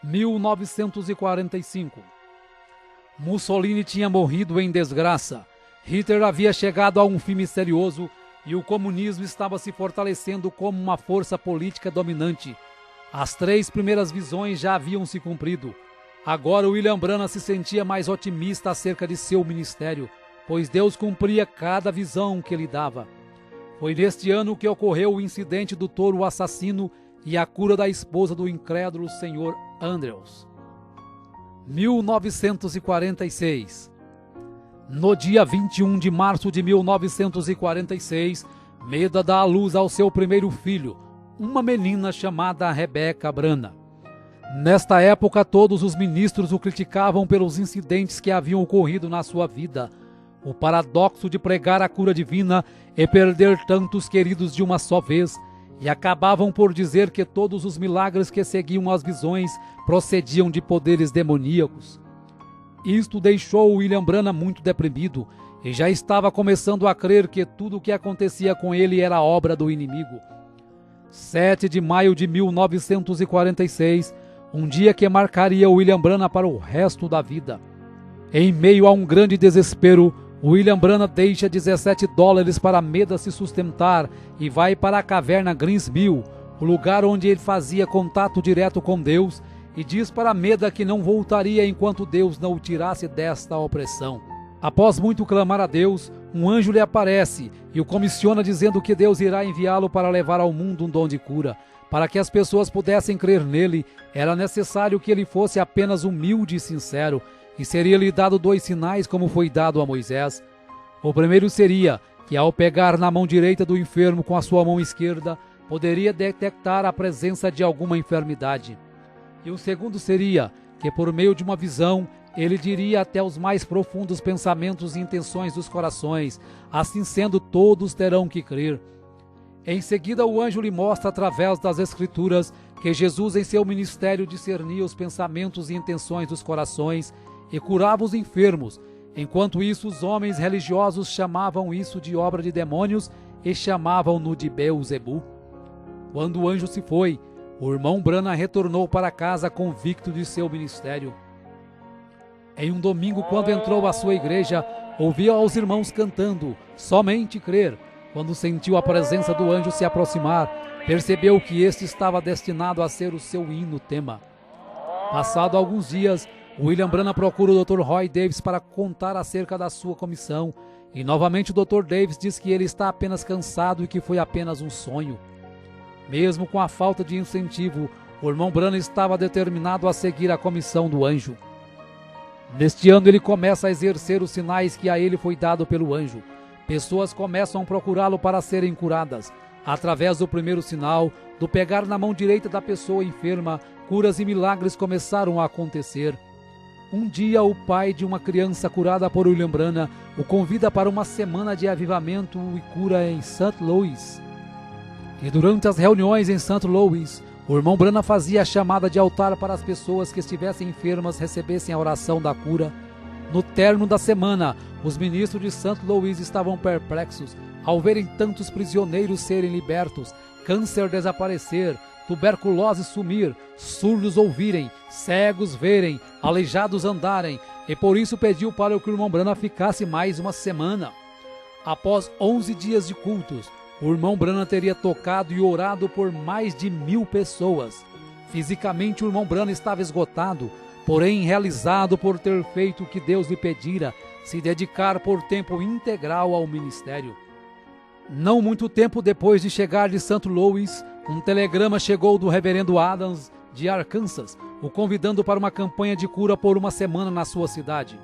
1945. Mussolini tinha morrido em desgraça. Hitler havia chegado a um fim misterioso e o comunismo estava se fortalecendo como uma força política dominante. As 3 primeiras visões já haviam se cumprido. Agora William Branham se sentia mais otimista acerca de seu ministério, pois Deus cumpria cada visão que lhe dava. Foi neste ano que ocorreu o incidente do touro assassino e a cura da esposa do incrédulo Sr. Andrews. 1946. No dia 21 de março de 1946, Meda dá à luz ao seu primeiro filho, uma menina chamada Rebecca Branham. Nesta época, todos os ministros o criticavam pelos incidentes que haviam ocorrido na sua vida. O paradoxo de pregar a cura divina e perder tantos queridos de uma só vez, e acabavam por dizer que todos os milagres que seguiam as visões procediam de poderes demoníacos. Isto deixou William Branham muito deprimido e já estava começando a crer que tudo o que acontecia com ele era obra do inimigo. 7 de maio de 1946, um dia que marcaria William Branham para o resto da vida. Em meio a um grande desespero, William Branham deixa $17 para Meda se sustentar e vai para a caverna Greensmill, o lugar onde ele fazia contato direto com Deus, e diz para Meda que não voltaria enquanto Deus não o tirasse desta opressão. Após muito clamar a Deus, um anjo lhe aparece e o comissiona dizendo que Deus irá enviá-lo para levar ao mundo um dom de cura. Para que as pessoas pudessem crer nele, era necessário que ele fosse apenas humilde e sincero, e seria-lhe dado 2 sinais como foi dado a Moisés. O primeiro seria que, ao pegar na mão direita do enfermo com a sua mão esquerda, poderia detectar a presença de alguma enfermidade. E o segundo seria que, por meio de uma visão, ele diria até os mais profundos pensamentos e intenções dos corações. Assim sendo, todos terão que crer. Em seguida, o anjo lhe mostra através das Escrituras que Jesus em seu ministério discernia os pensamentos e intenções dos corações e curava os enfermos. Enquanto isso, os homens religiosos chamavam isso de obra de demônios e chamavam-no de Beelzebu. Quando o anjo se foi, o irmão Branham retornou para casa convicto de seu ministério. Em um domingo, quando entrou à sua igreja, ouviu aos irmãos cantando "Somente crer". Quando sentiu a presença do anjo se aproximar, percebeu que este estava destinado a ser o seu hino tema. Passado alguns dias, William Branham procura o Dr. Roy Davis para contar acerca da sua comissão, e novamente o Dr. Davis diz que ele está apenas cansado e que foi apenas um sonho. Mesmo com a falta de incentivo, o irmão Branham estava determinado a seguir a comissão do anjo. Neste ano ele começa a exercer os sinais que a ele foi dado pelo anjo. Pessoas começam a procurá-lo para serem curadas. Através do primeiro sinal, do pegar na mão direita da pessoa enferma, curas e milagres começaram a acontecer. Um dia, o pai de uma criança curada por William Branham o convida para uma semana de avivamento e cura em St. Louis. E durante as reuniões em St. Louis, o irmão Branham fazia a chamada de altar para as pessoas que estivessem enfermas recebessem a oração da cura. No término da semana, os ministros de St. Louis estavam perplexos ao verem tantos prisioneiros serem libertos, câncer desaparecer, tuberculose sumir, surdos ouvirem, cegos verem, aleijados andarem, e por isso pediu para que o irmão Branham ficasse mais uma semana. Após 11 dias de cultos, o irmão Branham teria tocado e orado por mais de 1000 pessoas. Fisicamente, o irmão Branham estava esgotado, porém realizado por ter feito o que Deus lhe pedira, se dedicar por tempo integral ao ministério. Não muito tempo depois de chegar de St. Louis, um telegrama chegou do reverendo Adams de Arkansas, o convidando para uma campanha de cura por uma semana na sua cidade.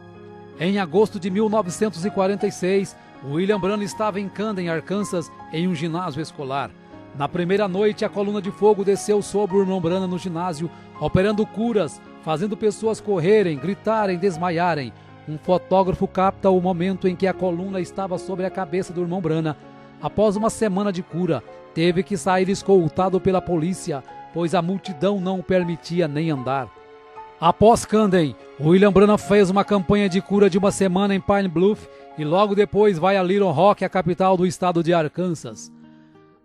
Em agosto de 1946, William Branham estava em Camden, Arkansas, em um ginásio escolar. Na primeira noite, a coluna de fogo desceu sobre o irmão Branham no ginásio, operando curas, fazendo pessoas correrem, gritarem, desmaiarem. Um fotógrafo capta o momento em que a coluna estava sobre a cabeça do irmão Branham. Após uma semana de cura, teve que sair escoltado pela polícia, pois a multidão não o permitia nem andar. Após Camden, William Branham fez uma campanha de cura de uma semana em Pine Bluff e logo depois vai a Little Rock, a capital do estado de Arkansas.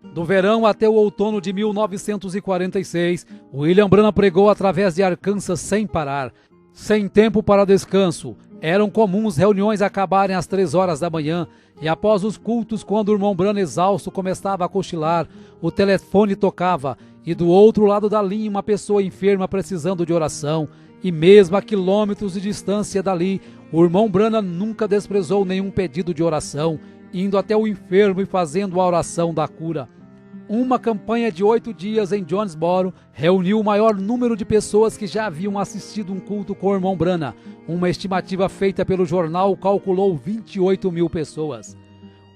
Do verão até o outono de 1946, William Branham pregou através de Arkansas sem parar, sem tempo para descanso. Eram comuns reuniões acabarem às 3 horas da manhã, e após os cultos, quando o irmão Branham exausto começava a cochilar, o telefone tocava, e do outro lado da linha uma pessoa enferma precisando de oração, e mesmo a quilômetros de distância dali, o irmão Branham nunca desprezou nenhum pedido de oração, indo até o enfermo e fazendo a oração da cura. Uma campanha de 8 dias em Jonesboro reuniu o maior número de pessoas que já haviam assistido um culto com o irmão Branham. Uma estimativa feita pelo jornal calculou 28 mil pessoas.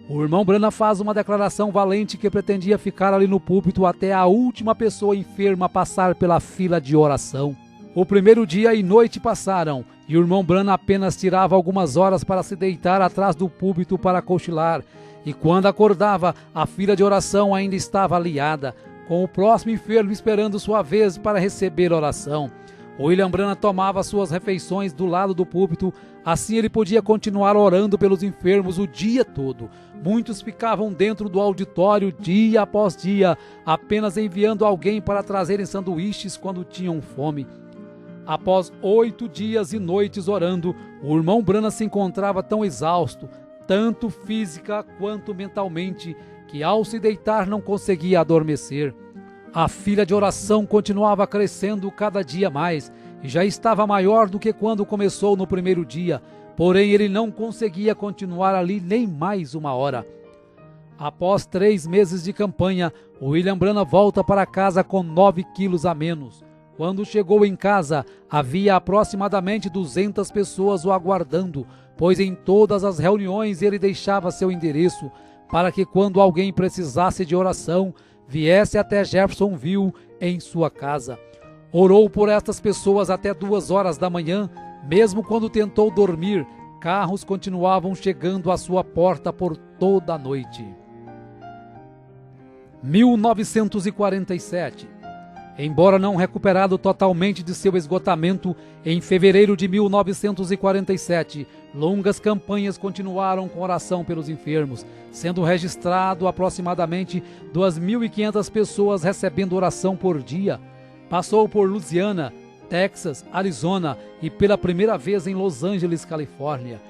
O irmão Branham faz uma declaração valente que pretendia ficar ali no púlpito até a última pessoa enferma passar pela fila de oração. O primeiro dia e noite passaram, e o irmão Branham apenas tirava algumas horas para se deitar atrás do púlpito para cochilar, e quando acordava, a fila de oração ainda estava aliada, com o próximo enfermo esperando sua vez para receber oração. William Branham tomava suas refeições do lado do púlpito, assim ele podia continuar orando pelos enfermos o dia todo. Muitos ficavam dentro do auditório dia após dia, apenas enviando alguém para trazerem sanduíches quando tinham fome. Após 8 dias e noites orando, o irmão Branham se encontrava tão exausto, tanto física quanto mentalmente, que ao se deitar não conseguia adormecer. A fila de oração continuava crescendo cada dia mais, e já estava maior do que quando começou no primeiro dia, porém ele não conseguia continuar ali nem mais uma hora. Após 3 meses de campanha, William Branham volta para casa com 9 quilos a menos. Quando chegou em casa, havia aproximadamente 200 pessoas o aguardando, pois em todas as reuniões ele deixava seu endereço, para que quando alguém precisasse de oração, viesse até Jeffersonville em sua casa. Orou por estas pessoas até 2 horas da manhã, mesmo quando tentou dormir, carros continuavam chegando à sua porta por toda a noite. 1947. Embora não recuperado totalmente de seu esgotamento, em fevereiro de 1947, longas campanhas continuaram com oração pelos enfermos, sendo registrado aproximadamente 2.500 pessoas recebendo oração por dia. Passou por Louisiana, Texas, Arizona e pela primeira vez em Los Angeles, Califórnia.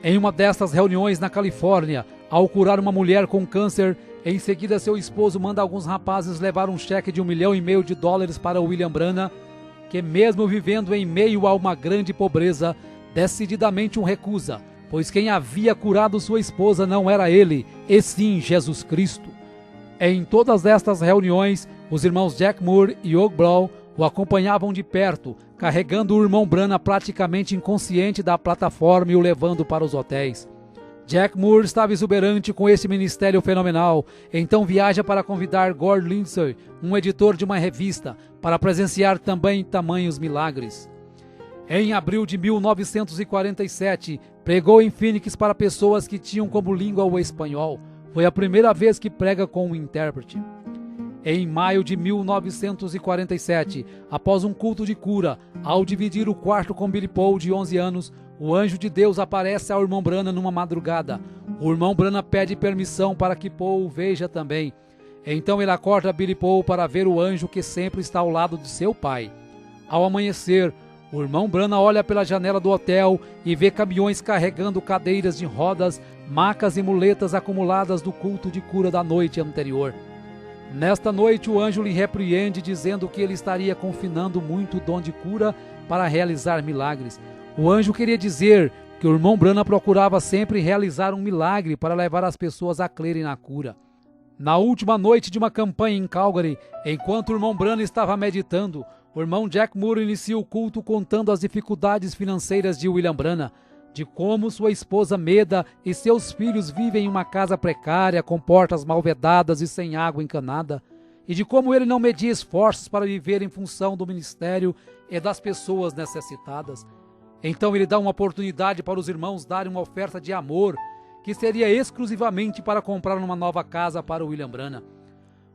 Em uma destas reuniões na Califórnia, ao curar uma mulher com câncer, em seguida seu esposo manda alguns rapazes levar um cheque de $1,5 milhão para William Branham, que mesmo vivendo em meio a uma grande pobreza, decididamente o recusa, pois quem havia curado sua esposa não era ele, e sim Jesus Cristo. Em todas estas reuniões, os irmãos Jack Moore e Hugh Brown o acompanhavam de perto, carregando o irmão Branham praticamente inconsciente da plataforma e o levando para os hotéis. Jack Moore estava exuberante com esse ministério fenomenal, então viaja para convidar Gord Lindsay, um editor de uma revista, para presenciar também tamanhos milagres. Em abril de 1947, pregou em Phoenix para pessoas que tinham como língua o espanhol. Foi a primeira vez que prega com um intérprete. Em maio de 1947, após um culto de cura, ao dividir o quarto com Billy Paul, de 11 anos, o anjo de Deus aparece ao irmão Branham numa madrugada. O irmão Branham pede permissão para que Paul o veja também. Então ele acorda Billy Paul para ver o anjo que sempre está ao lado de seu pai. Ao amanhecer, o irmão Branham olha pela janela do hotel e vê caminhões carregando cadeiras de rodas, macas e muletas acumuladas do culto de cura da noite anterior. Nesta noite o anjo lhe repreende, dizendo que ele estaria confinando muito o dom de cura para realizar milagres. O anjo queria dizer que o irmão Branham procurava sempre realizar um milagre para levar as pessoas a crerem na cura. Na última noite de uma campanha em Calgary, enquanto o irmão Branham estava meditando, o irmão Jack Moore inicia o culto contando as dificuldades financeiras de William Branham, de como sua esposa Meda e seus filhos vivem em uma casa precária, com portas mal vedadas e sem água encanada, e de como ele não media esforços para viver em função do ministério e das pessoas necessitadas. Então ele dá uma oportunidade para os irmãos darem uma oferta de amor, que seria exclusivamente para comprar uma nova casa para William Branham.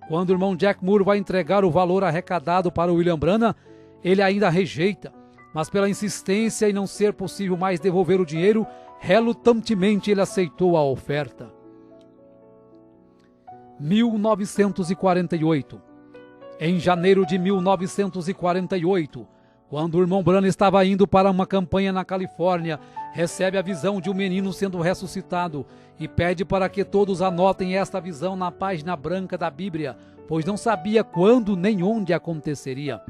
Quando o irmão Jack Moore vai entregar o valor arrecadado para William Branham, ele ainda rejeita, mas pela insistência e não ser possível mais devolver o dinheiro, relutantemente ele aceitou a oferta. 1948. Em janeiro de 1948, quando o irmão Branham estava indo para uma campanha na Califórnia, recebe a visão de um menino sendo ressuscitado e pede para que todos anotem esta visão na página branca da Bíblia, pois não sabia quando nem onde aconteceria.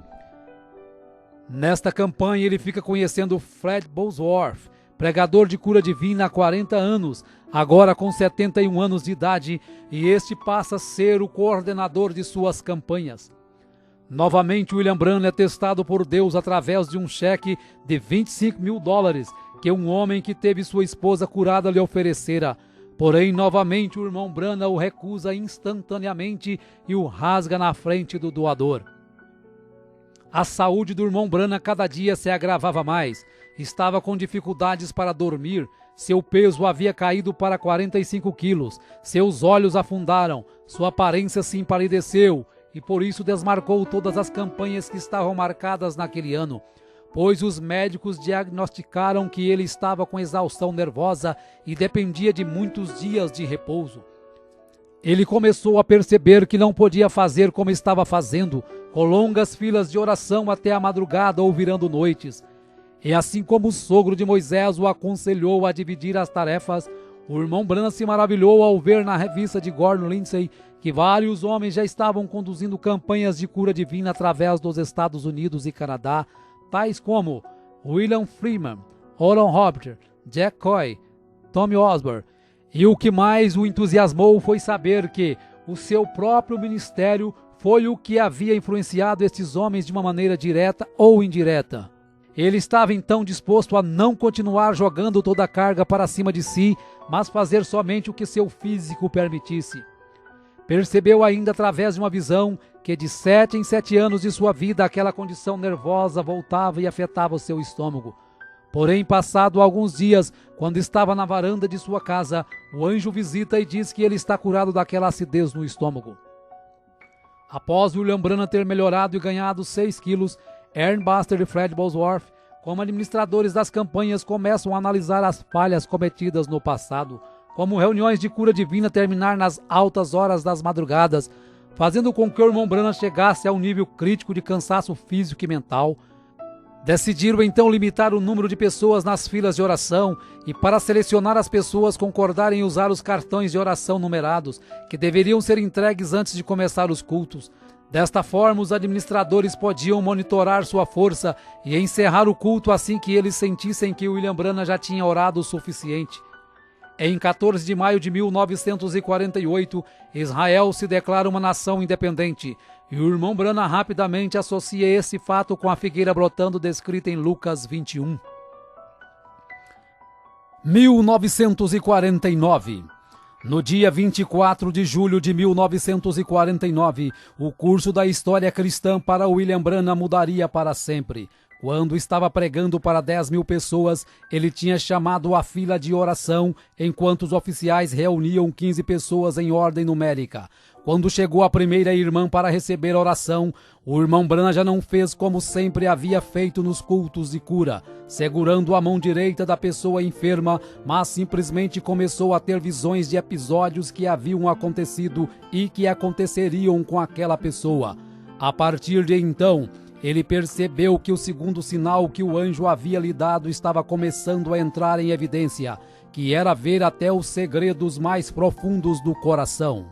Nesta campanha ele fica conhecendo Fred Bosworth, pregador de cura divina há 40 anos, agora com 71 anos de idade, e este passa a ser o coordenador de suas campanhas. Novamente, William Branham é testado por Deus através de um cheque de $25.000 que um homem que teve sua esposa curada lhe oferecera. Porém, novamente, o irmão Branham o recusa instantaneamente e o rasga na frente do doador. A saúde do irmão Branham cada dia se agravava mais. Estava com dificuldades para dormir, seu peso havia caído para 45 quilos, seus olhos afundaram, sua aparência se empalideceu e por isso desmarcou todas as campanhas que estavam marcadas naquele ano, pois os médicos diagnosticaram que ele estava com exaustão nervosa e dependia de muitos dias de repouso. Ele começou a perceber que não podia fazer como estava fazendo, com longas filas de oração até a madrugada ou virando noites. E assim como o sogro de Moisés o aconselhou a dividir as tarefas, o irmão Branham se maravilhou ao ver na revista de Gordon Lindsay que vários homens já estavam conduzindo campanhas de cura divina através dos Estados Unidos e Canadá, tais como William Freeman, Oral Roberts, Jack Coy, Tommy Osborne. E o que mais o entusiasmou foi saber que o seu próprio ministério foi o que havia influenciado estes homens de uma maneira direta ou indireta. Ele estava então disposto a não continuar jogando toda a carga para cima de si, mas fazer somente o que seu físico permitisse. Percebeu ainda através de uma visão que de 7 em 7 anos de sua vida aquela condição nervosa voltava e afetava o seu estômago. Porém, passado alguns dias, quando estava na varanda de sua casa, o anjo visita e diz que ele está curado daquela acidez no estômago. Após William Branham ter melhorado e ganhado 6 quilos, Aaron Buster e Fred Bosworth, como administradores das campanhas, começam a analisar as falhas cometidas no passado, como reuniões de cura divina terminar nas altas horas das madrugadas, fazendo com que o irmão Branham chegasse a um nível crítico de cansaço físico e mental. Decidiram então limitar o número de pessoas nas filas de oração e, para selecionar as pessoas, concordarem em usar os cartões de oração numerados, que deveriam ser entregues antes de começar os cultos. Desta forma, os administradores podiam monitorar sua força e encerrar o culto assim que eles sentissem que William Branham já tinha orado o suficiente. Em 14 de maio de 1948, Israel se declara uma nação independente, e o irmão Branham rapidamente associa esse fato com a figueira brotando descrita em Lucas 21. 1949. No dia 24 de julho de 1949, o curso da história cristã para William Branham mudaria para sempre. Quando estava pregando para 10.000 pessoas, ele tinha chamado a fila de oração, enquanto os oficiais reuniam 15 pessoas em ordem numérica. Quando chegou a primeira irmã para receber a oração, o irmão Branham já não fez como sempre havia feito nos cultos de cura, segurando a mão direita da pessoa enferma, mas simplesmente começou a ter visões de episódios que haviam acontecido e que aconteceriam com aquela pessoa. A partir de então, ele percebeu que o segundo sinal que o anjo havia lhe dado estava começando a entrar em evidência, que era ver até os segredos mais profundos do coração.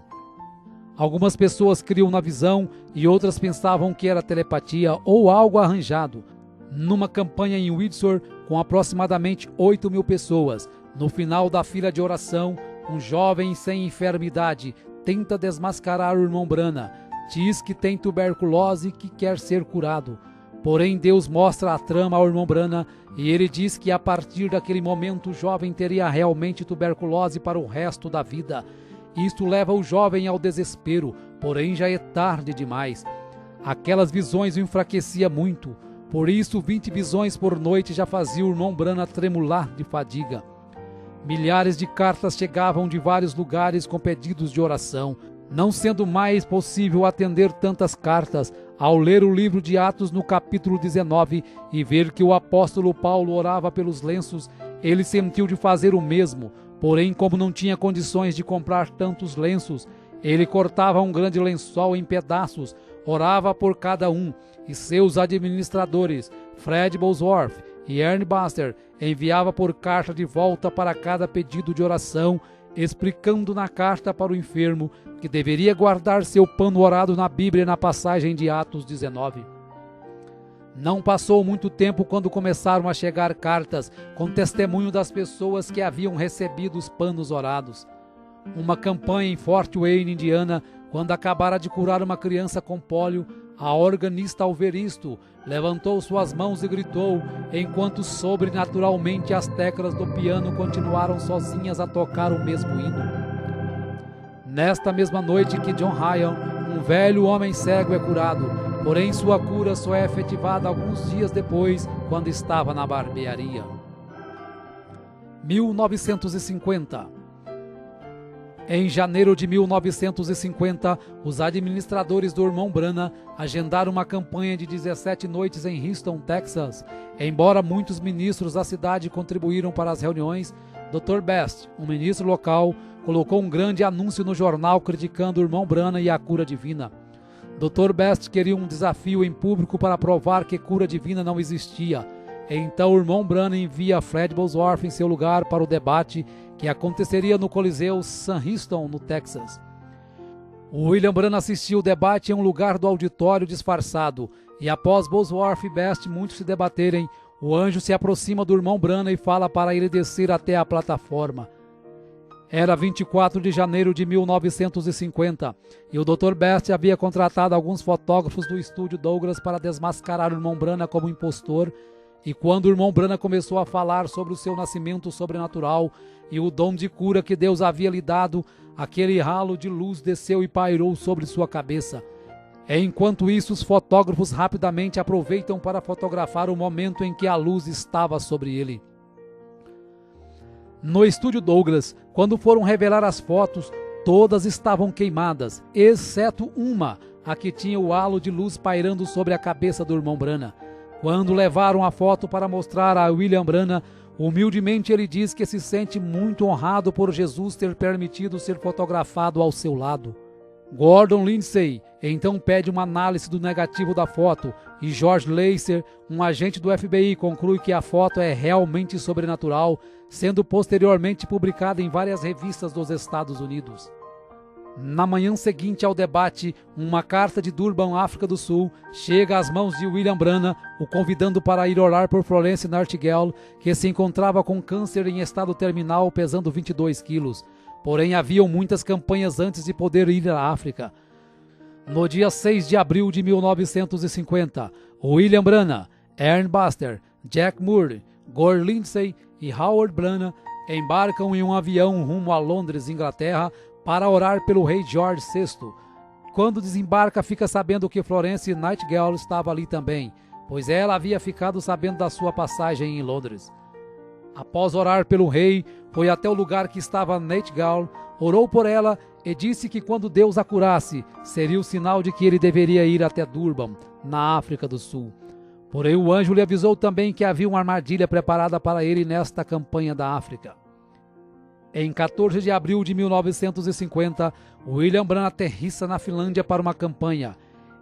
Algumas pessoas criam na visão e outras pensavam que era telepatia ou algo arranjado. Numa campanha em Windsor, com aproximadamente 8.000 pessoas, no final da fila de oração, um jovem sem enfermidade tenta desmascarar o irmão Branham. Diz que tem tuberculose e que quer ser curado. Porém, Deus mostra a trama ao irmão Branham e ele diz que a partir daquele momento o jovem teria realmente tuberculose para o resto da vida. Isto leva o jovem ao desespero, porém já é tarde demais. Aquelas visões o enfraqueciam muito, por isso 20 visões por noite já faziam o irmão Branham tremular de fadiga. Milhares de cartas chegavam de vários lugares com pedidos de oração. Não sendo mais possível atender tantas cartas, ao ler o livro de Atos no capítulo 19 e ver que o apóstolo Paulo orava pelos lenços, ele sentiu de fazer o mesmo. Porém, como não tinha condições de comprar tantos lenços, Ele cortava um grande lençol em pedaços, orava por cada um, e seus administradores, Fred Bosworth e Ernie Buster, enviava por carta de volta para cada pedido de oração, explicando na carta para o enfermo que deveria guardar seu pano orado na Bíblia na passagem de Atos 19. Não passou muito tempo quando começaram a chegar cartas com testemunho das pessoas que haviam recebido os panos orados. Uma campanha em Fort Wayne, Indiana, quando acabara de curar uma criança com pólio, a organista, ao ver isto, levantou suas mãos e gritou, enquanto sobrenaturalmente as teclas do piano continuaram sozinhas a tocar o mesmo hino. Nesta mesma noite que John Ryan, um velho homem cego, é curado, porém sua cura só é efetivada alguns dias depois, quando estava na barbearia. 1950. Em janeiro de 1950, os administradores do irmão Branham agendaram uma campanha de 17 noites em Houston, Texas. Embora muitos ministros da cidade contribuíram para as reuniões, Dr. Best, um ministro local, colocou um grande anúncio no jornal criticando o irmão Branham e a cura divina. Dr. Best queria um desafio em público para provar que cura divina não existia. Então o irmão Branham envia Fred Bosworth em seu lugar para o debate que aconteceria no Coliseu Sam Houston, no Texas. O William Branham assistiu o debate em um lugar do auditório disfarçado, e após Bosworth e Best muitos se debaterem, o anjo se aproxima do irmão Branham e fala para ele descer até a plataforma. Era 24 de janeiro de 1950, e o Dr. Best havia contratado alguns fotógrafos do estúdio Douglas para desmascarar o irmão Branham como impostor. E quando o irmão Branham começou a falar sobre o seu nascimento sobrenatural e o dom de cura que Deus havia lhe dado, aquele ralo de luz desceu e pairou sobre sua cabeça. Enquanto isso, os fotógrafos rapidamente aproveitam para fotografar o momento em que a luz estava sobre ele. No estúdio Douglas, quando foram revelar as fotos, todas estavam queimadas, exceto uma, a que tinha o halo de luz pairando sobre a cabeça do irmão Branham. Quando levaram a foto para mostrar a William Branham, humildemente ele diz que se sente muito honrado por Jesus ter permitido ser fotografado ao seu lado. Gordon Lindsay então pede uma análise do negativo da foto e George Lacer, um agente do FBI, conclui que a foto é realmente sobrenatural, sendo posteriormente publicada em várias revistas dos Estados Unidos. Na manhã seguinte ao debate, uma carta de Durban, África do Sul, chega às mãos de William Branham, o convidando para ir orar por Florence Nightingale, que se encontrava com câncer em estado terminal, pesando 22 quilos. Porém, haviam muitas campanhas antes de poder ir à África. No dia 6 de abril de 1950, William Branham, Ernie Buster, Jack Moore, Gordon Lindsay e Howard Branham embarcam em um avião rumo a Londres, Inglaterra, para orar pelo rei George VI. Quando desembarca, fica sabendo que Florence Nightingale estava ali também, pois ela havia ficado sabendo da sua passagem em Londres. Após orar pelo rei, foi até o lugar que estava Nightingale, orou por ela e disse que quando Deus a curasse, seria o sinal de que ele deveria ir até Durban, na África do Sul. Porém, o anjo lhe avisou também que havia uma armadilha preparada para ele nesta campanha da África. Em 14 de abril de 1950, William Branham aterrissa na Finlândia para uma campanha.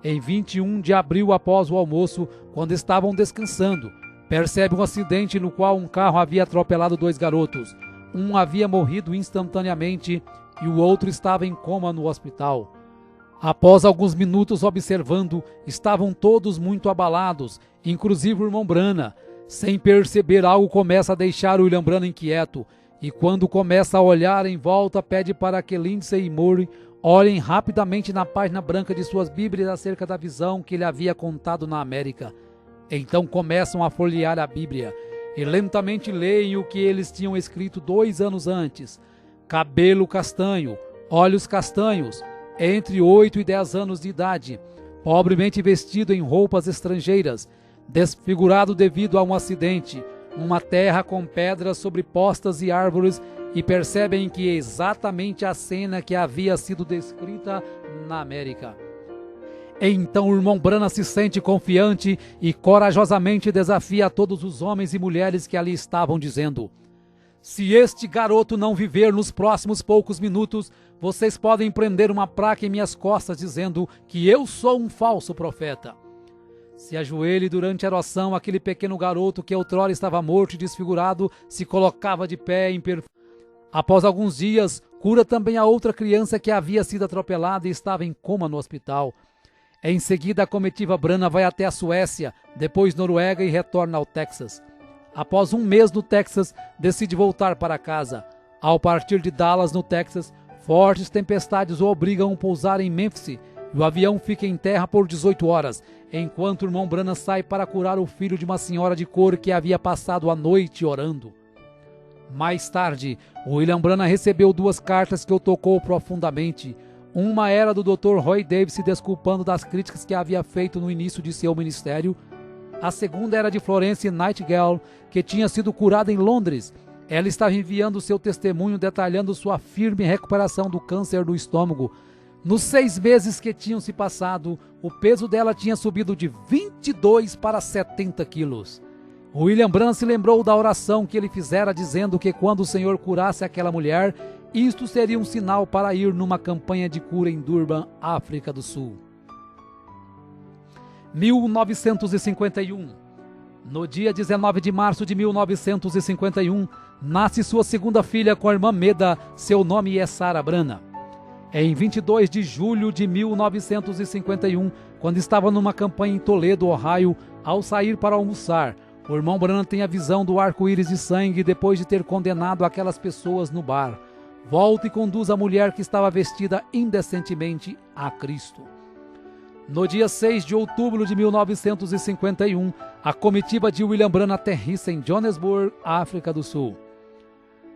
Em 21 de abril, após o almoço, quando estavam descansando, percebe um acidente no qual um carro havia atropelado 2 garotos. Um havia morrido instantaneamente e o outro estava em coma no hospital. Após alguns minutos observando, estavam todos muito abalados, inclusive o irmão Branham. Sem perceber, algo começa a deixar o William Branham inquieto. E quando começa a olhar em volta, pede para que Lindsay e Moore olhem rapidamente na página branca de suas Bíblias acerca da visão que ele havia contado na América. Então começam a folhear a Bíblia e lentamente leem o que eles tinham escrito 2 anos antes. Cabelo castanho, olhos castanhos, entre 8 e 10 anos de idade, pobremente vestido em roupas estrangeiras, desfigurado devido a um acidente, uma terra com pedras sobrepostas e árvores, e percebem que é exatamente a cena que havia sido descrita na América. Então o irmão Branham se sente confiante e corajosamente desafia a todos os homens e mulheres que ali estavam, dizendo: Se este garoto não viver nos próximos poucos minutos, vocês podem prender uma placa em minhas costas dizendo que eu sou um falso profeta. Se ajoelhe durante a oração, aquele pequeno garoto que outrora estava morto e desfigurado se colocava de pé em perfeito. Após alguns dias, cura também a outra criança que havia sido atropelada e estava em coma no hospital. Em seguida, a comitiva Brana vai até a Suécia, depois Noruega e retorna ao Texas. Após um mês no Texas, decide voltar para casa. Ao partir de Dallas, no Texas, fortes tempestades o obrigam a pousar em Memphis e o avião fica em terra por 18 horas, enquanto o irmão Branham sai para curar o filho de uma senhora de cor que havia passado a noite orando. Mais tarde, William Branham recebeu 2 cartas que o tocou profundamente. Uma era do Dr. Roy Davis se desculpando das críticas que havia feito no início de seu ministério. A segunda era de Florence Nightingale, que tinha sido curada em Londres. Ela estava enviando seu testemunho detalhando sua firme recuperação do câncer do estômago. Nos 6 meses que tinham se passado, o peso dela tinha subido de 22 para 70 quilos. William Branham se lembrou da oração que ele fizera dizendo que quando o Senhor curasse aquela mulher, isto seria um sinal para ir numa campanha de cura em Durban, África do Sul. 1951. No dia 19 de março de 1951, nasce sua segunda filha com a irmã Meda, seu nome é Sarah Branham. Em 22 de julho de 1951, quando estava numa campanha em Toledo, Ohio, ao sair para almoçar, o irmão Branham tem a visão do arco-íris de sangue depois de ter condenado aquelas pessoas no bar. Volta e conduz a mulher que estava vestida indecentemente a Cristo. No dia 6 de outubro de 1951, a comitiva de William Branham aterrissa em Johannesburg, África do Sul.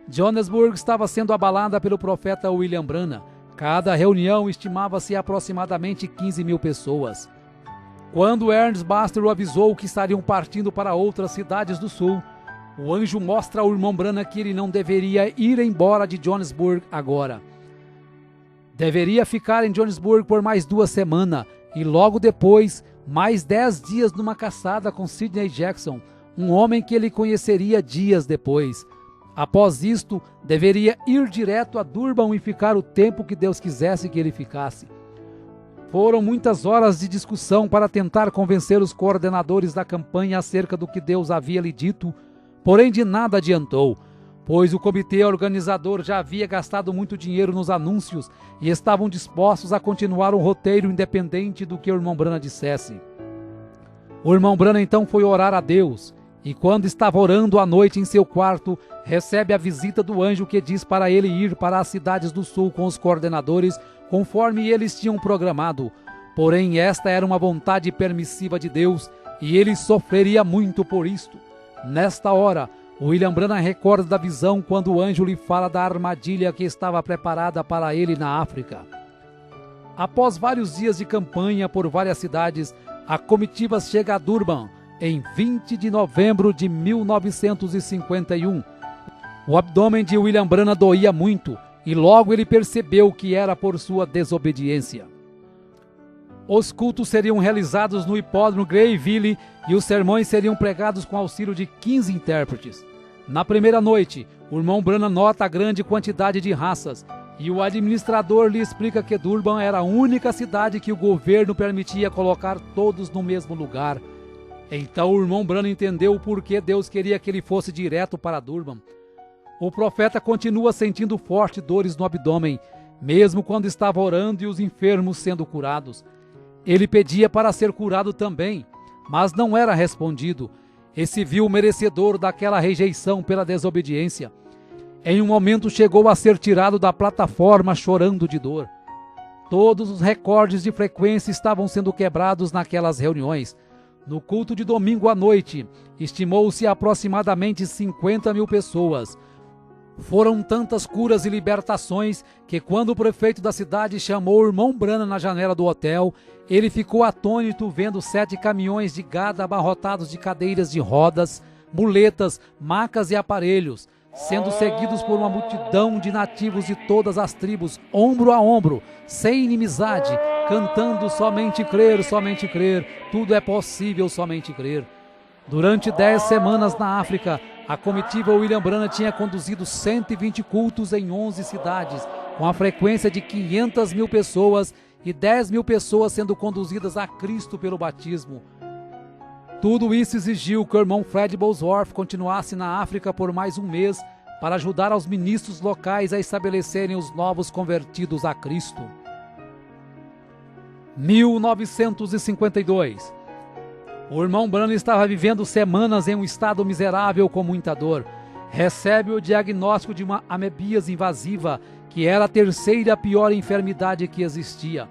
Johannesburg estava sendo abalada pelo profeta William Branham. Cada reunião estimava-se aproximadamente 15 mil pessoas. Quando Ernest Baxter o avisou que estariam partindo para outras cidades do sul, o anjo mostra ao irmão Branham que ele não deveria ir embora de Johannesburg agora. Deveria ficar em Johannesburg por mais 2 semanas e logo depois, mais 10 dias numa caçada com Sidney Jackson, um homem que ele conheceria dias depois. Após isto, deveria ir direto a Durban e ficar o tempo que Deus quisesse que ele ficasse. Foram muitas horas de discussão para tentar convencer os coordenadores da campanha acerca do que Deus havia lhe dito, porém de nada adiantou, pois o comitê organizador já havia gastado muito dinheiro nos anúncios e estavam dispostos a continuar um roteiro independente do que o irmão Branham dissesse. O irmão Branham então foi orar a Deus, e quando estava orando à noite em seu quarto, recebe a visita do anjo que diz para ele ir para as cidades do sul com os coordenadores, conforme eles tinham programado. Porém, esta era uma vontade permissiva de Deus, e ele sofreria muito por isto. Nesta hora, William Branham recorda da visão quando o anjo lhe fala da armadilha que estava preparada para ele na África. Após vários dias de campanha por várias cidades, a comitiva chega a Durban, em 20 de novembro de 1951. O abdômen de William Branham doía muito, e logo ele percebeu que era por sua desobediência. Os cultos seriam realizados no hipódromo Greyville e os sermões seriam pregados com auxílio de 15 intérpretes. Na primeira noite, o irmão Branham nota a grande quantidade de raças e o administrador lhe explica que Durban era a única cidade que o governo permitia colocar todos no mesmo lugar. Então o irmão Branham entendeu o porquê Deus queria que ele fosse direto para Durban. O profeta continua sentindo fortes dores no abdômen, mesmo quando estava orando e os enfermos sendo curados. Ele pedia para ser curado também, mas não era respondido, e se viu merecedor daquela rejeição pela desobediência. Em um momento chegou a ser tirado da plataforma chorando de dor. Todos os recordes de frequência estavam sendo quebrados naquelas reuniões. No culto de domingo à noite, estimou-se aproximadamente 50 mil pessoas. Foram tantas curas e libertações que quando o prefeito da cidade chamou o irmão Branham na janela do hotel, ele ficou atônito vendo 7 caminhões de gado abarrotados de cadeiras de rodas, muletas, macas e aparelhos, sendo seguidos por uma multidão de nativos de todas as tribos, ombro a ombro, sem inimizade, cantando somente crer, tudo é possível somente crer. Durante 10 semanas na África, a comitiva William Branham tinha conduzido 120 cultos em 11 cidades, com a frequência de 500 mil pessoas e 10 mil pessoas sendo conduzidas a Cristo pelo batismo. Tudo isso exigiu que o irmão Fred Bosworth continuasse na África por mais um mês para ajudar aos ministros locais a estabelecerem os novos convertidos a Cristo. 1952. O irmão Branham estava vivendo semanas em um estado miserável com muita dor. Recebe o diagnóstico de uma amebíase invasiva, que era a terceira pior enfermidade que existia.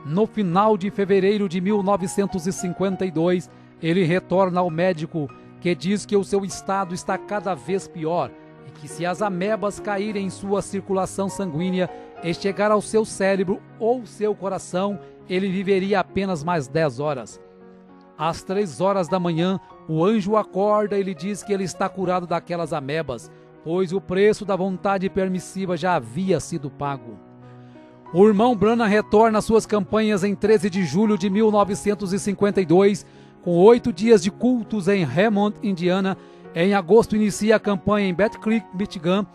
No final de fevereiro de 1952, ele retorna ao médico, que diz que o seu estado está cada vez pior e que se as amebas caírem em sua circulação sanguínea e chegar ao seu cérebro ou seu coração, ele viveria apenas mais 10 horas. Às 3 horas da manhã, o anjo acorda e lhe diz que ele está curado daquelas amebas, pois o preço da vontade permissiva já havia sido pago. O irmão Branham retorna às suas campanhas em 13 de julho de 1952, com 8 dias de cultos em Hammond, Indiana. Em agosto inicia a campanha em Battle Creek, Michigan.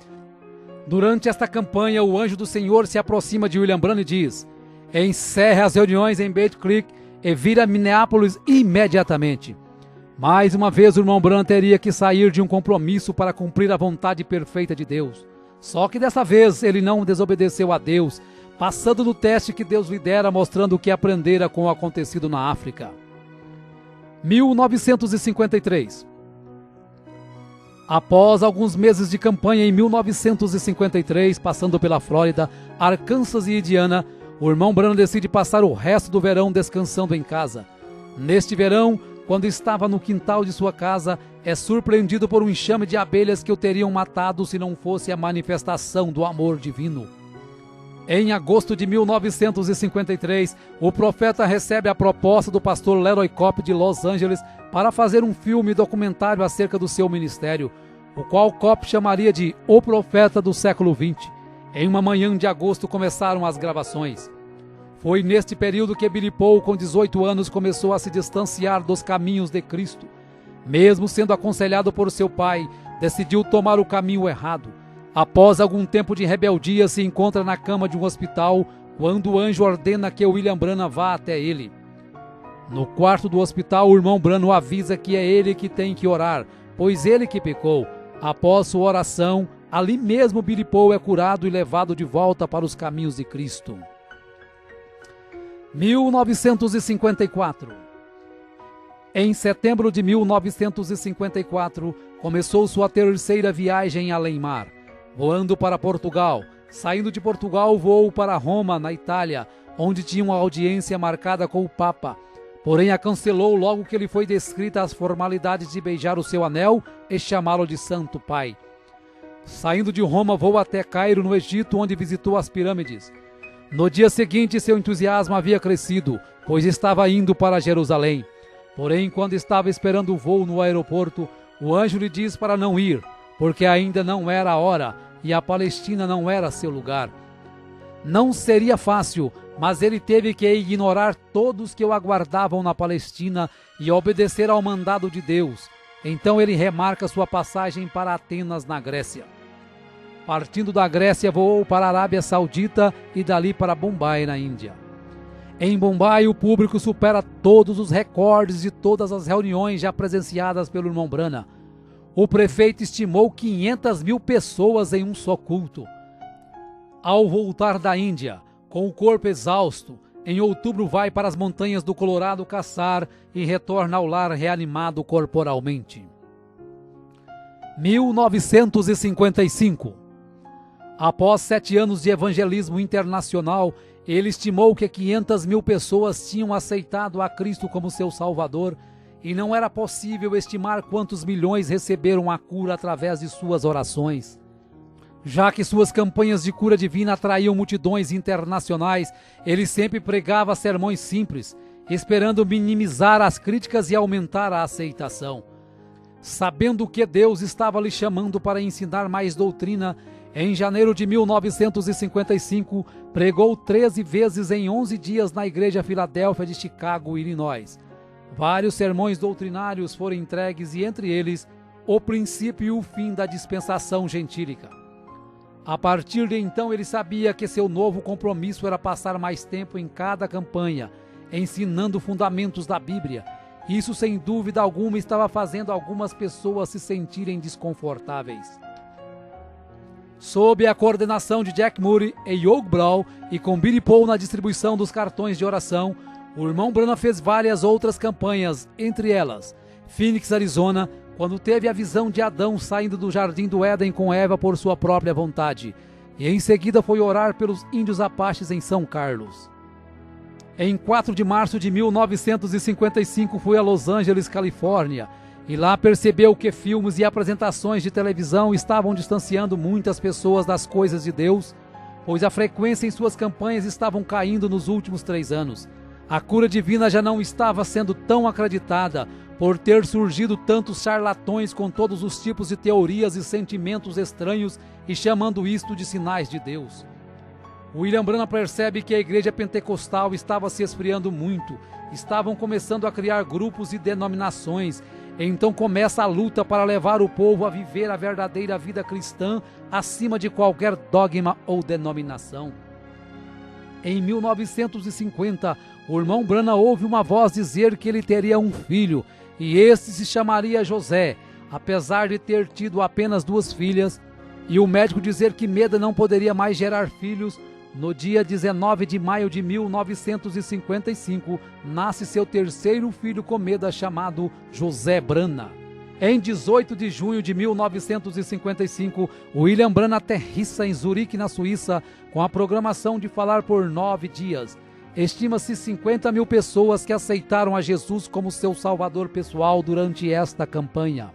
Durante esta campanha, o anjo do Senhor se aproxima de William Branham e diz: encerre as reuniões em Battle Creek e vira a Minneapolis imediatamente. Mais uma vez o irmão Branham teria que sair de um compromisso para cumprir a vontade perfeita de Deus. Só que dessa vez ele não desobedeceu a Deus, passando no teste que Deus lhe dera, mostrando o que aprendera com o acontecido na África. 1953. Após alguns meses de campanha em 1953, passando pela Flórida, Arkansas e Indiana, o irmão Branham decide passar o resto do verão descansando em casa. Neste verão, quando estava no quintal de sua casa, é surpreendido por um enxame de abelhas que o teriam matado se não fosse a manifestação do amor divino. Em agosto de 1953, o profeta recebe a proposta do pastor Leroy Cope de Los Angeles para fazer um filme documentário acerca do seu ministério, o qual Cope chamaria de O Profeta do Século XX. Em uma manhã de agosto começaram as gravações. Foi neste período que Billy Paul, com 18 anos, começou a se distanciar dos caminhos de Cristo. Mesmo sendo aconselhado por seu pai, decidiu tomar o caminho errado. Após algum tempo de rebeldia, se encontra na cama de um hospital, quando o anjo ordena que William Branham vá até ele. No quarto do hospital, o irmão Branham avisa que é ele que tem que orar, pois ele que pecou. Após sua oração, ali mesmo Billy Paul é curado e levado de volta para os caminhos de Cristo. 1954. Em setembro de 1954, começou sua terceira viagem além-mar, voando para Portugal. Saindo de Portugal, voou para Roma, na Itália, onde tinha uma audiência marcada com o Papa. Porém, a cancelou logo que lhe foi descrita as formalidades de beijar o seu anel e chamá-lo de Santo Pai. Saindo de Roma, voou até Cairo, no Egito, onde visitou as pirâmides. No dia seguinte, seu entusiasmo havia crescido, pois estava indo para Jerusalém. Porém, quando estava esperando o voo no aeroporto, o anjo lhe diz para não ir, porque ainda não era a hora e a Palestina não era seu lugar. Não seria fácil, mas ele teve que ignorar todos que o aguardavam na Palestina e obedecer ao mandado de Deus. Então ele remarca sua passagem para Atenas, na Grécia. Partindo da Grécia, voou para a Arábia Saudita e dali para Bombai, na Índia. Em Bombai, o público supera todos os recordes de todas as reuniões já presenciadas pelo irmão Branham. O prefeito estimou 500 mil pessoas em um só culto. Ao voltar da Índia, com o corpo exausto, em outubro vai para as montanhas do Colorado caçar e retorna ao lar reanimado corporalmente. 1955. Após 7 anos de evangelismo internacional, ele estimou que 500 mil pessoas tinham aceitado a Cristo como seu Salvador, e não era possível estimar quantos milhões receberam a cura através de suas orações. Já que suas campanhas de cura divina atraíam multidões internacionais, ele sempre pregava sermões simples, esperando minimizar as críticas e aumentar a aceitação. Sabendo que Deus estava lhe chamando para ensinar mais doutrina, em janeiro de 1955, pregou 13 vezes em 11 dias na Igreja Filadélfia de Chicago, Illinois. Vários sermões doutrinários foram entregues e, entre eles, o princípio e o fim da dispensação gentílica. A partir de então ele sabia que seu novo compromisso era passar mais tempo em cada campanha, ensinando fundamentos da Bíblia. Isso sem dúvida alguma estava fazendo algumas pessoas se sentirem desconfortáveis. Sob a coordenação de Jack Moody e Hugh Brown e com Billy Paul na distribuição dos cartões de oração, o irmão Branham fez várias outras campanhas, entre elas Phoenix, Arizona, quando teve a visão de Adão saindo do jardim do Éden com Eva por sua própria vontade, e em seguida foi orar pelos índios apaches em São Carlos. Em 4 de março de 1955 foi a Los Angeles, Califórnia, e lá percebeu que filmes e apresentações de televisão estavam distanciando muitas pessoas das coisas de Deus, pois a frequência em suas campanhas estavam caindo nos últimos 3 anos. A cura divina já não estava sendo tão acreditada, por ter surgido tantos charlatões com todos os tipos de teorias e sentimentos estranhos e chamando isto de sinais de Deus. William Branham percebe que a igreja pentecostal estava se esfriando muito, estavam começando a criar grupos e denominações, então começa a luta para levar o povo a viver a verdadeira vida cristã acima de qualquer dogma ou denominação. Em 1950, o irmão Branham ouve uma voz dizer que ele teria um filho, e este se chamaria José, apesar de ter tido apenas 2 filhas, e o médico dizer que Meda não poderia mais gerar filhos. No dia 19 de maio de 1955, nasce seu 3º filho com Meda, chamado José Branham. Em 18 de junho de 1955, William Branham aterrissa em Zurique, na Suíça, com a programação de falar por 9 dias. Estima-se 50.000 pessoas que aceitaram a Jesus como seu salvador pessoal durante esta campanha.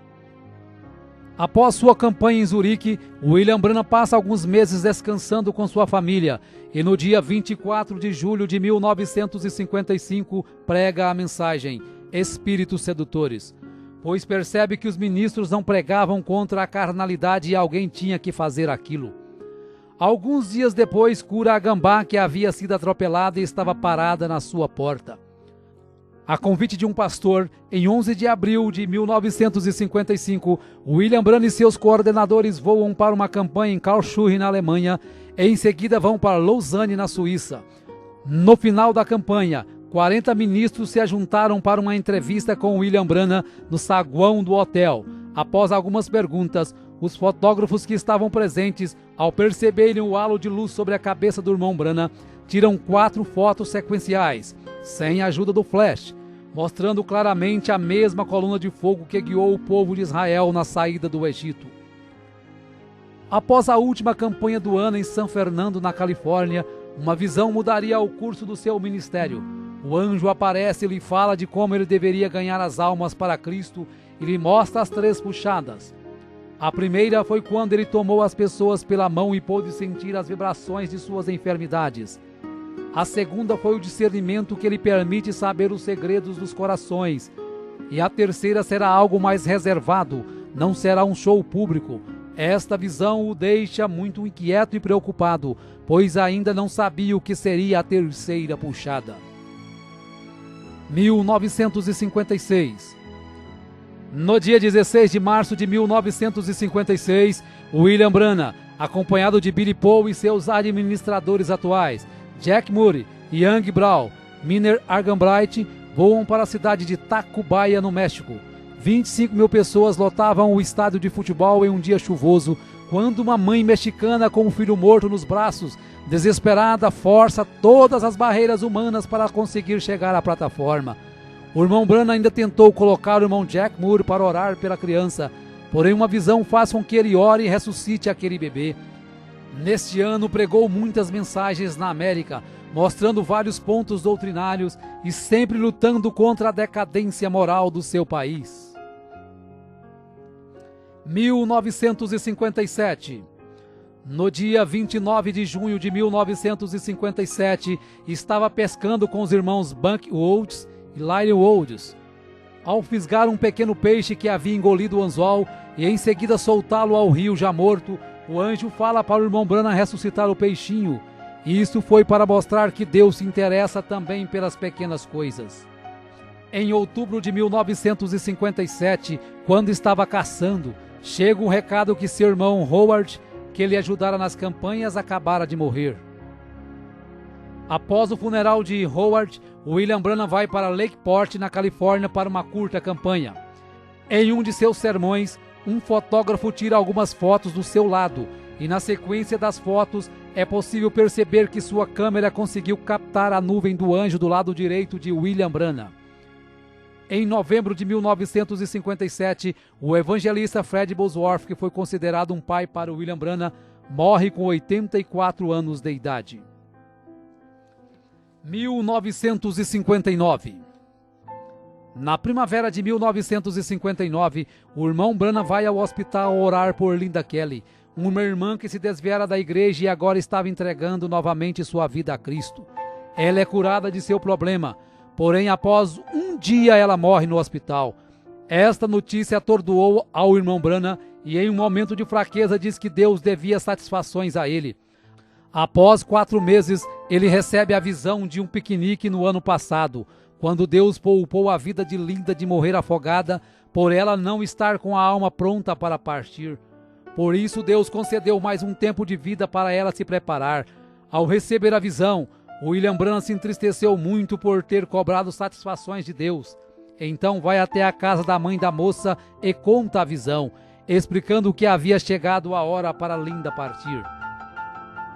Após sua campanha em Zurique, William Branham passa alguns meses descansando com sua família e no dia 24 de julho de 1955 prega a mensagem Espíritos Sedutores, pois percebe que os ministros não pregavam contra a carnalidade e alguém tinha que fazer aquilo. Alguns dias depois, cura a gambá que havia sido atropelada e estava parada na sua porta. A convite de um pastor, em 11 de abril de 1955, William Branham e seus coordenadores voam para uma campanha em Karlsruhe, na Alemanha, e em seguida vão para Lausanne, na Suíça. No final da campanha, 40 ministros se ajuntaram para uma entrevista com William Branham no saguão do hotel. Após algumas perguntas, os fotógrafos que estavam presentes, ao perceberem o halo de luz sobre a cabeça do irmão Branham, tiram 4 fotos sequenciais, sem a ajuda do flash, mostrando claramente a mesma coluna de fogo que guiou o povo de Israel na saída do Egito. Após a última campanha do ano em San Fernando, na Califórnia, uma visão mudaria o curso do seu ministério. O anjo aparece e lhe fala de como ele deveria ganhar as almas para Cristo e lhe mostra as 3 puxadas. A primeira foi quando ele tomou as pessoas pela mão e pôde sentir as vibrações de suas enfermidades. A segunda foi o discernimento que lhe permite saber os segredos dos corações. E a terceira será algo mais reservado, não será um show público. Esta visão o deixa muito inquieto e preocupado, pois ainda não sabia o que seria a terceira puxada. 1956. No dia 16 de março de 1956, William Branham, acompanhado de Billy Paul e seus administradores atuais, Jack Moody, Young Brown, Miner Arganbright, voam para a cidade de Tacubaya, no México. 25.000 pessoas lotavam o estádio de futebol em um dia chuvoso, quando uma mãe mexicana com um filho morto nos braços, desesperada, força todas as barreiras humanas para conseguir chegar à plataforma. O irmão Branham ainda tentou colocar o irmão Jack Moore para orar pela criança, porém uma visão faz com que ele ore e ressuscite aquele bebê. Neste ano pregou muitas mensagens na América, mostrando vários pontos doutrinários e sempre lutando contra a decadência moral do seu país. 1957. No dia 29 de junho de 1957, estava pescando com os irmãos Buck Woods e Lyle Woods. Ao fisgar um pequeno peixe que havia engolido o anzol e em seguida soltá-lo ao rio já morto, o anjo fala para o irmão Branham ressuscitar o peixinho. Isso foi para mostrar que Deus se interessa também pelas pequenas coisas. Em outubro de 1957, Quando estava caçando, chega um recado que seu irmão Howard, que lhe ajudara nas campanhas, acabara de morrer. Após o funeral de Howard, William Branham vai para Lakeport, na Califórnia, para uma curta campanha. Em um de seus sermões, um fotógrafo tira algumas fotos do seu lado, e na sequência das fotos é possível perceber que sua câmera conseguiu captar a nuvem do anjo do lado direito de William Branham. Em novembro de 1957, o evangelista Fred Bosworth, que foi considerado um pai para William Branham, morre com 84 anos de idade. 1959. Na primavera de 1959, o irmão Branham vai ao hospital orar por Linda Kelly, uma irmã que se desviara da igreja e agora estava entregando novamente sua vida a Cristo. Ela é curada de seu problema, porém após um dia ela morre no hospital. Esta notícia atordoou ao irmão Branham e em um momento de fraqueza diz que Deus devia satisfações a ele. Após 4 meses, ele recebe a visão de um piquenique no ano passado, quando Deus poupou a vida de Linda de morrer afogada, por ela não estar com a alma pronta para partir. Por isso Deus concedeu mais um tempo de vida para ela se preparar. Ao receber a visão, William Branham se entristeceu muito por ter cobrado satisfações de Deus. Então vai até a casa da mãe da moça e conta a visão, explicando que havia chegado a hora para Linda partir.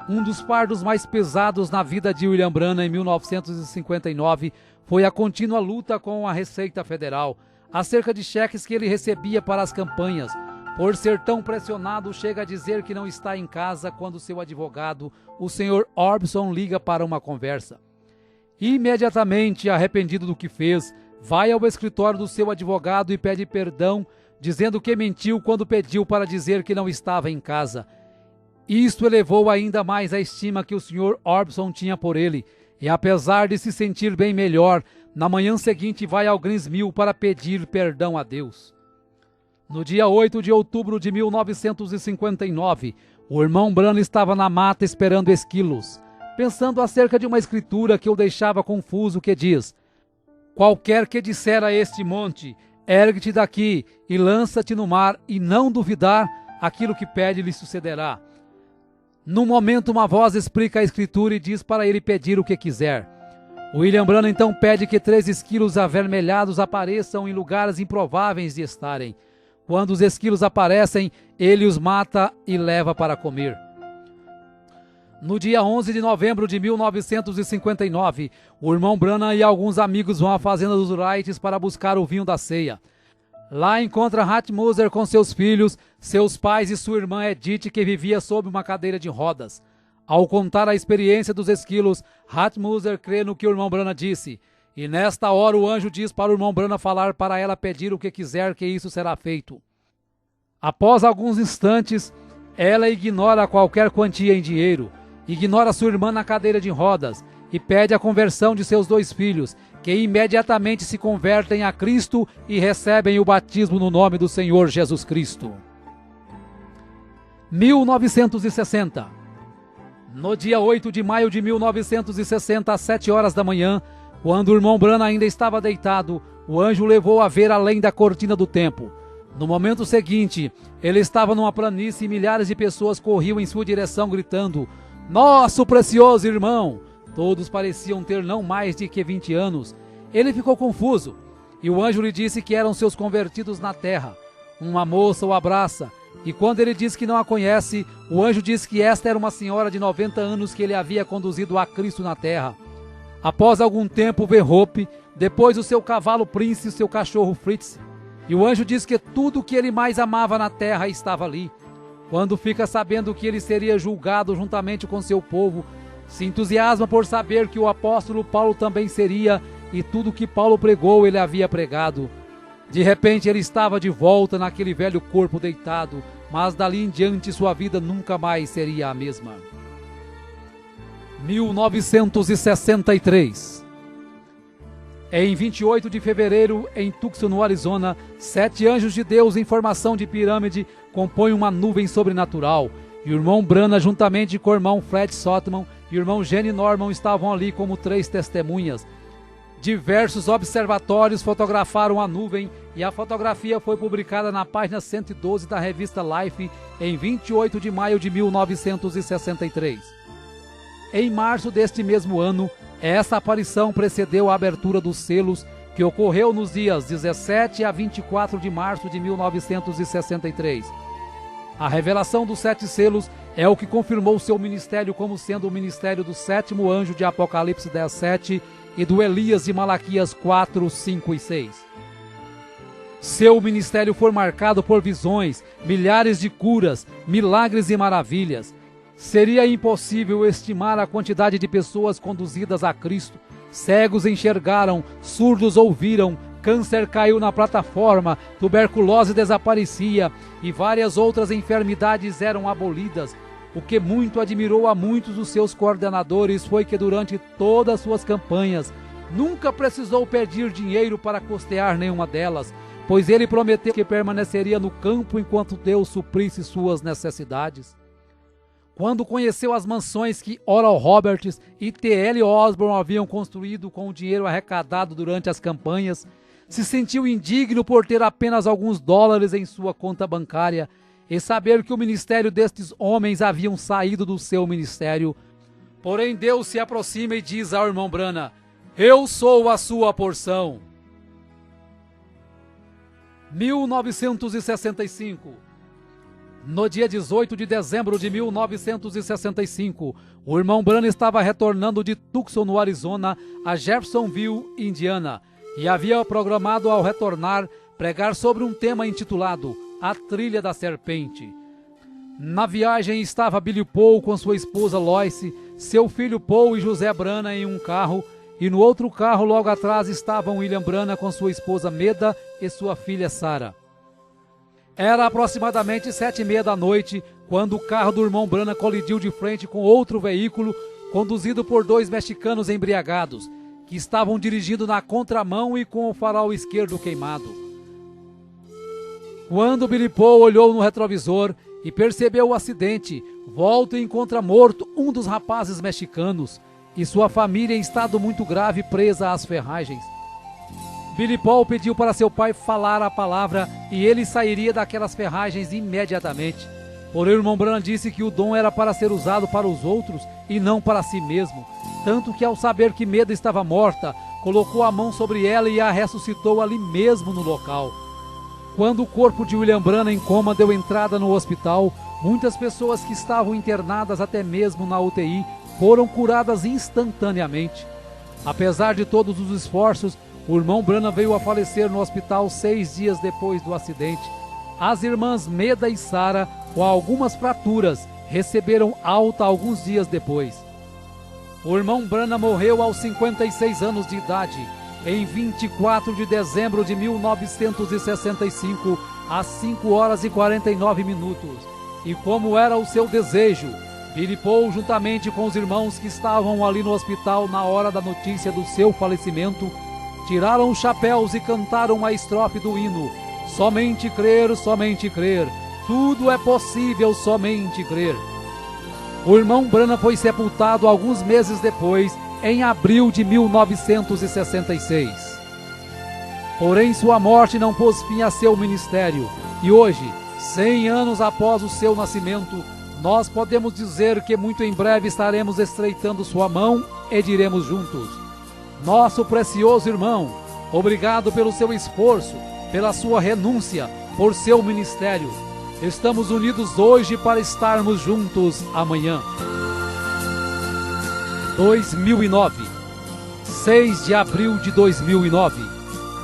Um dos fardos mais pesados na vida de William Branham em 1959 foi a contínua luta com a Receita Federal, acerca de cheques que ele recebia para as campanhas. Por ser tão pressionado, chega a dizer que não está em casa quando seu advogado, o Sr. Orbison, liga para uma conversa. Imediatamente, arrependido do que fez, vai ao escritório do seu advogado e pede perdão, dizendo que mentiu quando pediu para dizer que não estava em casa. Isto elevou ainda mais a estima que o Sr. Orbison tinha por ele, e apesar de se sentir bem melhor, na manhã seguinte vai ao Greens Mill para pedir perdão a Deus. No dia 8 de outubro de 1959, o irmão Branham estava na mata esperando esquilos, pensando acerca de uma escritura que o deixava confuso, que diz: qualquer que disser a este monte, ergue-te daqui e lança-te no mar, e não duvidar, aquilo que pede lhe sucederá. No momento, uma voz explica a escritura e diz para ele pedir o que quiser. William Branham então pede que 3 esquilos avermelhados apareçam em lugares improváveis de estarem. Quando os esquilos aparecem, ele os mata e leva para comer. No dia 11 de novembro de 1959, o irmão Branham e alguns amigos vão à fazenda dos Wrights para buscar o vinho da ceia. Lá encontra Hat Moser com seus filhos, seus pais e sua irmã Edith, que vivia sob uma cadeira de rodas. Ao contar a experiência dos esquilos, Hat Moser crê no que o irmão Branham disse, e nesta hora o anjo diz para o irmão Branham falar para ela pedir o que quiser, que isso será feito. Após alguns instantes, ela ignora qualquer quantia em dinheiro, ignora sua irmã na cadeira de rodas e pede a conversão de seus 2 filhos, que imediatamente se convertem a Cristo e recebem o batismo no nome do Senhor Jesus Cristo. 1960. No dia 8 de maio de 1960, às 7 horas da manhã, quando o irmão Branham ainda estava deitado, o anjo o levou a ver além da cortina do templo. No momento seguinte, ele estava numa planície e milhares de pessoas corriam em sua direção gritando: "Nosso precioso irmão!" Todos pareciam ter não mais de que 20 anos. Ele ficou confuso, e o anjo lhe disse que eram seus convertidos na terra. Uma moça o abraça, e quando ele diz que não a conhece, o anjo diz que esta era uma senhora de 90 anos que ele havia conduzido a Cristo na terra. Após algum tempo vê Hope, depois o seu cavalo Prince e o seu cachorro Fritz, e o anjo diz que tudo o que ele mais amava na terra estava ali. Quando fica sabendo que ele seria julgado juntamente com seu povo, se entusiasma por saber que o apóstolo Paulo também seria, e tudo que Paulo pregou ele havia pregado. De repente ele estava de volta naquele velho corpo deitado, mas dali em diante sua vida nunca mais seria a mesma. 1963. Em 28 de fevereiro, em Tucson, no Arizona, 7 anjos de Deus em formação de pirâmide compõem uma nuvem sobrenatural, e o irmão Branham, juntamente com o irmão Fred Sotman e o irmão Gene Norman, estavam ali como 3 testemunhas. Diversos observatórios fotografaram a nuvem e a fotografia foi publicada na página 112 da revista Life em 28 de maio de 1963. Em março deste mesmo ano, essa aparição precedeu a abertura dos selos, que ocorreu nos dias 17 a 24 de março de 1963. A revelação dos 7 selos é o que confirmou seu ministério como sendo o ministério do 7º anjo de Apocalipse 10:7 e do Elias de Malaquias 4, 5 e 6. Seu ministério foi marcado por visões, milhares de curas, milagres e maravilhas. Seria impossível estimar a quantidade de pessoas conduzidas a Cristo. Cegos enxergaram, surdos ouviram, câncer caiu na plataforma, tuberculose desaparecia e várias outras enfermidades eram abolidas. O que muito admirou a muitos dos seus coordenadores foi que durante todas suas campanhas nunca precisou pedir dinheiro para custear nenhuma delas, pois ele prometeu que permaneceria no campo enquanto Deus suprisse suas necessidades. Quando conheceu as mansões que Oral Roberts e T.L. Osborne haviam construído com o dinheiro arrecadado durante as campanhas, se sentiu indigno por ter apenas alguns dólares em sua conta bancária e saber que o ministério destes homens haviam saído do seu ministério. Porém Deus se aproxima e diz ao irmão Branham: eu sou a sua porção. 1965. No dia 18 de dezembro de 1965, o irmão Branham estava retornando de Tucson, no Arizona, a Jeffersonville, Indiana, e havia programado ao retornar pregar sobre um tema intitulado A Trilha da Serpente. Na viagem estava Billy Paul com sua esposa Lois, seu filho Paul e José Branham em um carro, e no outro carro logo atrás estavam William Branham com sua esposa Meda e sua filha Sarah. Era aproximadamente 7:30 da noite quando o carro do irmão Branham colidiu de frente com outro veículo conduzido por 2 mexicanos embriagados, que estavam dirigindo na contramão e com o farol esquerdo queimado. Quando Billy Paul olhou no retrovisor e percebeu o acidente, volta e encontra morto um dos rapazes mexicanos e sua família em estado muito grave presa às ferragens. Billy Paul pediu para seu pai falar a palavra e ele sairia daquelas ferragens imediatamente. Porém, o irmão Branham disse que o dom era para ser usado para os outros e não para si mesmo. Tanto que, ao saber que Meda estava morta, colocou a mão sobre ela e a ressuscitou ali mesmo no local. Quando o corpo de William Branham em coma deu entrada no hospital, muitas pessoas que estavam internadas até mesmo na UTI foram curadas instantaneamente. Apesar de todos os esforços, o irmão Branham veio a falecer no hospital 6 dias depois do acidente. As irmãs Meda e Sarah, com algumas fraturas, receberam alta alguns dias depois. O irmão Branham morreu aos 56 anos de idade, em 24 de dezembro de 1965, às 5 horas e 49 minutos. E como era o seu desejo, Billy Paul, juntamente com os irmãos que estavam ali no hospital na hora da notícia do seu falecimento, tiraram os chapéus e cantaram a estrofe do hino: somente crer, tudo é possível, somente crer. O irmão Branham foi sepultado alguns meses depois, em abril de 1966. Porém, sua morte não pôs fim a seu ministério, e hoje, 100 anos após o seu nascimento, nós podemos dizer que muito em breve estaremos estreitando sua mão e diremos juntos: nosso precioso irmão, obrigado pelo seu esforço, pela sua renúncia, por seu ministério. Estamos unidos hoje para estarmos juntos amanhã. 2009, 6 de abril de 2009.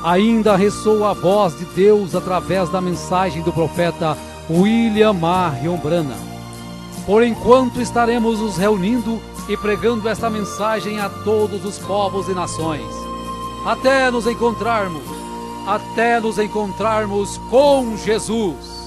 Ainda ressoa a voz de Deus através da mensagem do profeta William Marion Branham. Por enquanto estaremos nos reunindo e pregando esta mensagem a todos os povos e nações. Até nos encontrarmos com Jesus.